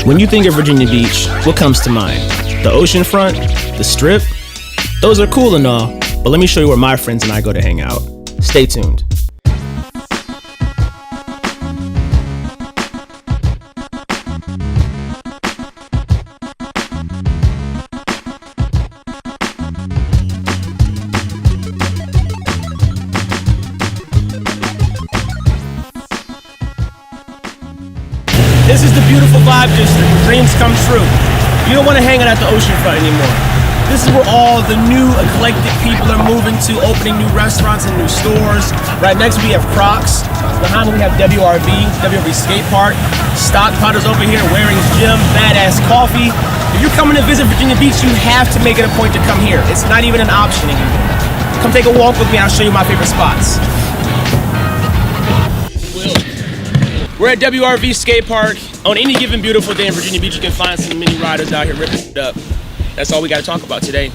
When you think of Virginia Beach, what comes to mind? The ocean front? The strip? Those are cool and all, but let me show you where my friends and I go to hang out. Stay tuned. This is the beautiful vibe district where dreams come true. You don't want to hang out at the oceanfront anymore. This is where all the new eclectic people are moving to, opening new restaurants and new stores. Right next we have Crocs. Behind me we have WRV Skate Park. Stockpotters over here, Waring's Gym, badass coffee. If you're coming to visit Virginia Beach, you have to make it a point to come here. It's not even an option anymore. Come take a walk with me and I'll show you my favorite spots. We're at WRV Skate Park. On any given beautiful day in Virginia Beach, you can find some mini riders out here ripping it up. That's all we got to talk about today.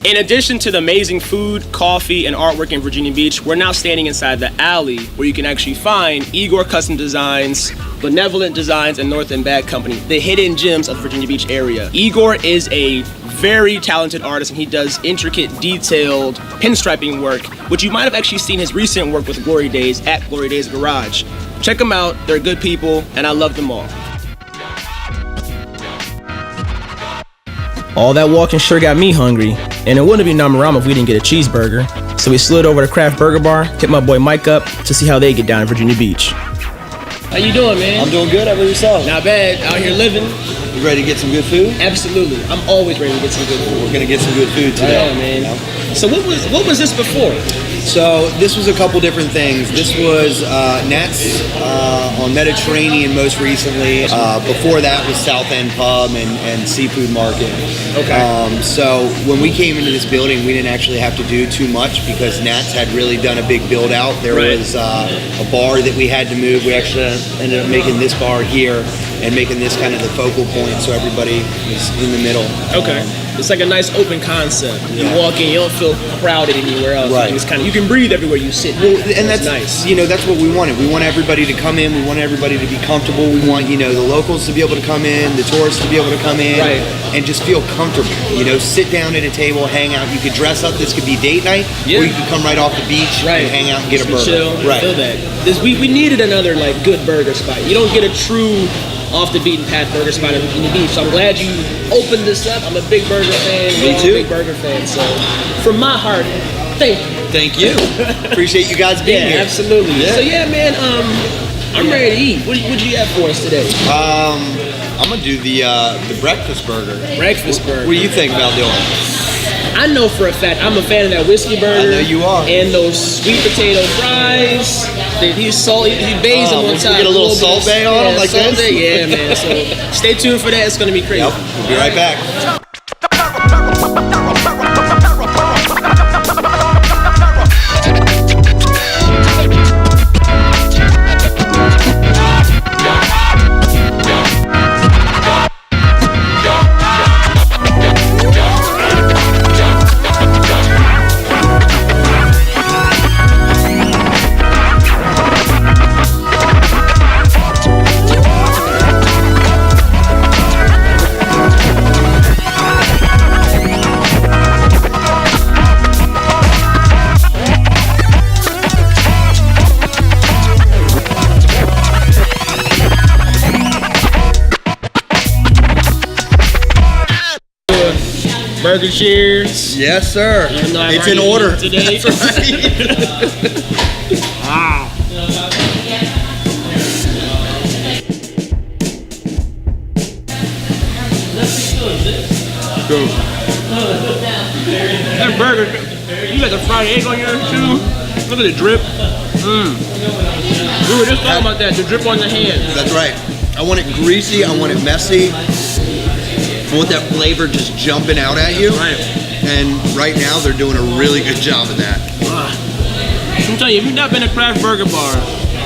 In addition to the amazing food, coffee, and artwork in Virginia Beach, we're now standing inside the alley where you can actually find Igor Custom Designs, Benevolent Designs, and North and Bad Company, the hidden gems of the Virginia Beach area. Igor is a very talented artist and he does intricate, detailed pinstriping work, which you might have actually seen his recent work with Glory Days at Glory Days Garage. Check them out, they're good people, and I love them all. All that walking sure got me hungry, and it wouldn't be Nomarama if we didn't get a cheeseburger. So we slid over to Craft Burger Bar, hit my boy Mike up to see how they get down in Virginia Beach. How you doing, man? I'm doing good. How about yourself? Not bad. Out here living. You ready to get some good food? Absolutely. I'm always ready to get some good food. We're gonna get some good food today. Yeah, man. Yeah. So what was this before? So this was a couple different things. This was Nets on Mediterranean most recently. Before that was South End Pub and Seafood Market. Okay. So when we came into this building, we didn't actually have to do too much because Nats had really done a big build out. There was a bar that we had to move. We actually ended up making this bar here and making this kind of the focal point so everybody was in the middle. Okay. It's like a nice open concept. You walk in, you don't feel crowded anywhere else. Right. It's kind of, you can breathe everywhere you sit. Well, and that's nice. You know, that's what we wanted. We want everybody to come in. We want everybody to be comfortable. We want, you know, the locals to be able to come in, the tourists to be able to come in, and just feel comfortable. You know, sit down at a table, hang out. You could dress up. This could be date night, or you could come right off the beach and hang out and get a burger. Chill, feel that. We needed another like good burger spot. You don't get a true off the beaten path burger spot in Virginia Beach. So I'm glad you opened this up. I'm a big burger fan. Me too. I'm a big burger fan. So from my heart, thank you. Thank you. Appreciate you guys being here. Absolutely. Yeah. So yeah, man, I'm ready to eat. What you have for us today? I'm gonna do the breakfast burger. Breakfast burger. What do you think about doing? I know for a fact I'm a fan of that whiskey burger. I know you are. And those sweet potato fries. He's salty. He bays them one time. Get a little salt bay on them like this? Yeah, man. So stay tuned for that. It's gonna be crazy. Yep. We'll be right back. Burger cheers. Yes, sir. It's in order today. That's right. Wow. Go. That burger, you got the fried egg on yours too. Look at the drip. We were just talking about that, the drip on the hand. That's right. I want it greasy, I want it messy. I want that flavor just jumping out at you. Right. And right now they're doing a really good job of that. I'm telling you, if you've not been to Craft Burger Bar,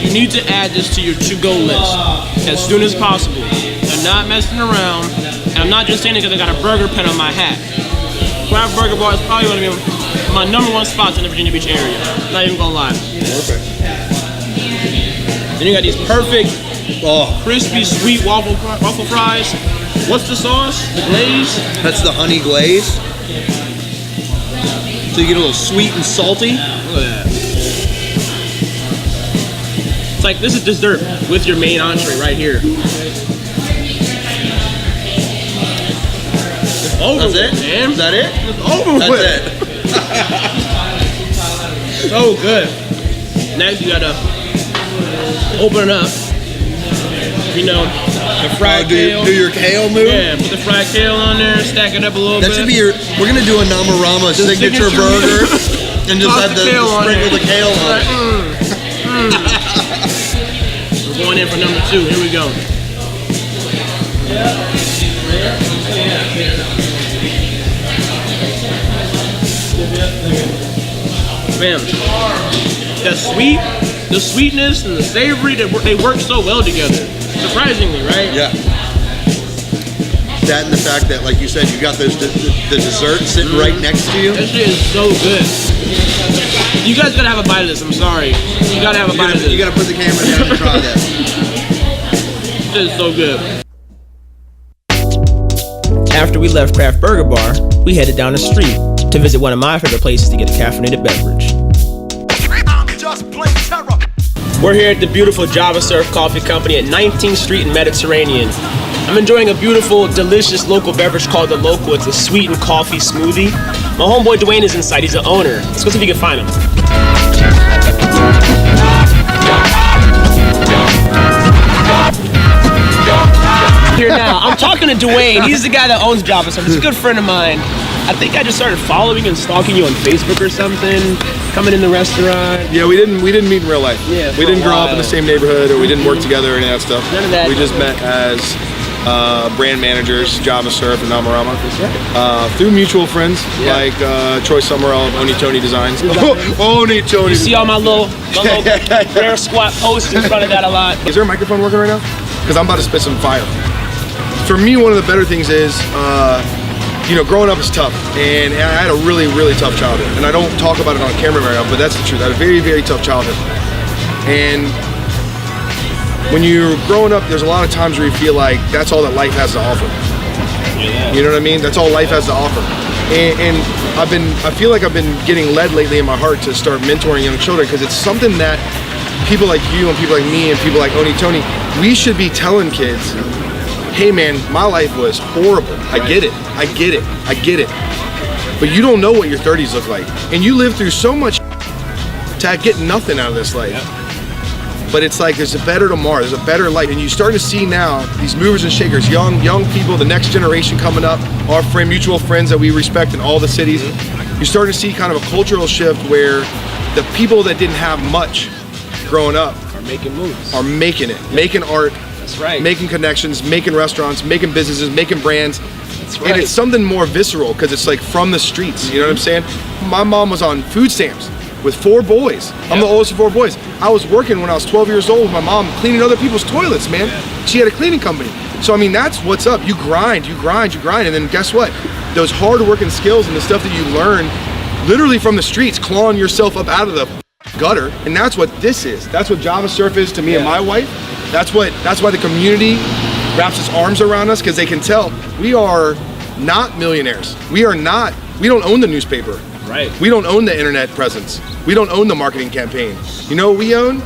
you need to add this to your to-go list as soon as possible. They're not messing around. And I'm not just saying it because I got a burger pen on my hat. Craft Burger Bar is probably going to be my #1 spots in the Virginia Beach area. Not even gonna lie. Perfect. Then you got these perfect Oh, Crispy, sweet waffle fries. What's the sauce? The glaze? that's the honey glaze. So you get a little sweet and salty. Look at that. It's like, this is dessert with your main entree right here. It's over That's with, it? man. Is that it? It's over That's with. it. So good. Next, you gotta open it up. You know, the fried kale. Do your kale move? Yeah, put the fried kale on there, stack it up a little That bit. should be your. We're gonna do a Nomarama signature signature burger, and just Toss have the the kale on sprinkle there. the kale on it. We're going in for number 2. Here we go. Man, the sweetness and the savory, they work so well together. Surprisingly, right? Yeah. That and the fact that, like you said, you got the dessert sitting right next to you. That shit is so good. You guys gotta have a bite of this. I'm sorry. You gotta have a bite of this. You gotta put the camera down and try that. This is so good. After we left Craft Burger Bar, we headed down the street to visit one of my favorite places to get a caffeinated beverage. We're here at the beautiful Java Surf Coffee Company at 19th Street and Mediterranean. I'm enjoying a beautiful, delicious local beverage called The Local. It's a sweetened coffee smoothie. My homeboy Dwayne is inside. He's the owner. Let's go see if we can find him. Here now. I'm talking to Dwayne. He's the guy that owns Java Surf. He's a good friend of mine. I think I just started following and stalking you on Facebook or something. Coming in the restaurant. Yeah, we didn't meet in real life. Yeah, we for a didn't grow up in while. the same neighborhood, or we didn't work together or any of that stuff. None of that. We just met as brand managers, Java Surf and Nomarama, through mutual friends like Troy Summerall of Oni Tony Designs. Oni Tony. You see all my little rare squat posts in front of that a lot. Is there a microphone working right now? Because I'm about to spit some fire. For me, one of the better things is, growing up is tough, and I had a really, really tough childhood. And I don't talk about it on camera very often, but that's the truth. I had a very, very tough childhood. And when you're growing up, there's a lot of times where you feel like that's all that life has to offer. You know what I mean? That's all life has to offer. And I feel like I've been getting led lately in my heart to start mentoring young children, because it's something that people like you and people like me and people like Oni Tony, we should be telling kids, hey man, my life was horrible. I get it. But you don't know what your 30s look like. And you live through so much to get nothing out of this life. But it's like there's a better tomorrow, there's a better life. And you start to see now these movers and shakers, young people, the next generation coming up, our mutual friends that we respect in all the cities. You're starting to see kind of a cultural shift where the people that didn't have much growing up Are making moves. are making it, making art, That's right. making connections, making restaurants, making businesses, making brands. That's And right. it's something more visceral because it's like from the streets. You know what I'm saying? My mom was on food stamps with 4 boys. I'm the oldest of 4 boys. I was working when I was 12 years old with my mom cleaning other people's toilets, man. She had a cleaning company. So I mean, that's what's up. You grind, and then guess what? Those hard-working skills and the stuff that you learn literally from the streets, clawing yourself up out of the gutter. And that's what this is. That's what Java Surf is to me and my wife. That's why the community wraps its arms around us, because they can tell we are not millionaires. We don't own the newspaper. Right. We don't own the internet presence. We don't own the marketing campaign. You know what we own?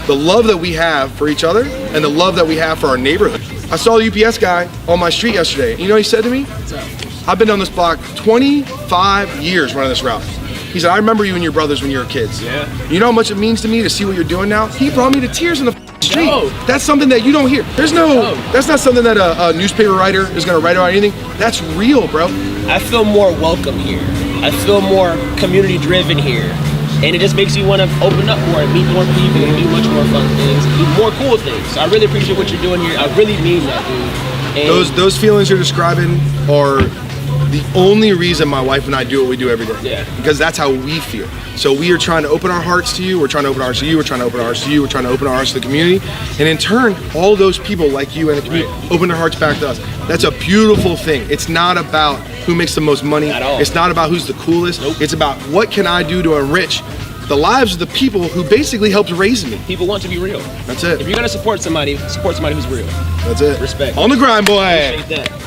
The love that we have for each other and the love that we have for our neighborhood. I saw the UPS guy on my street yesterday. You know what he said to me? I've been on this block 25 years running this route. He said, I remember you and your brothers when you were kids. Yeah. You know how much it means to me to see what you're doing now? He brought me to tears in the street. No. That's something that you don't hear. That's not something that a newspaper writer is gonna write about anything. That's real, bro. I feel more welcome here. I feel more community driven here. And it just makes you want to open up more and meet more people and do much more fun things, do more cool things. So I really appreciate what you're doing here. I really mean that, dude. And Those feelings you're describing are the only reason my wife and I do what we do every day. Yeah. Because that's how we feel. So we are trying to open our hearts to you. We're trying to open our hearts to you. We're trying to open our hearts to you. We're trying to open our hearts to the community. And in turn, all those people like you and the community open their hearts back to us. That's a beautiful thing. It's not about who makes the most money. At all. It's not about who's the coolest. Nope. It's about what can I do to enrich the lives of the people who basically helped raise me. People want to be real. That's it. If you're gonna support somebody who's real. That's it. Respect. On the grind, boy. Appreciate that.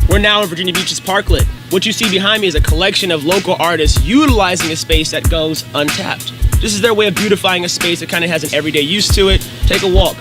We're now in Virginia Beach's Parklet. What you see behind me is a collection of local artists utilizing a space that goes untapped. This is their way of beautifying a space that kind of has an everyday use to it. Take a walk,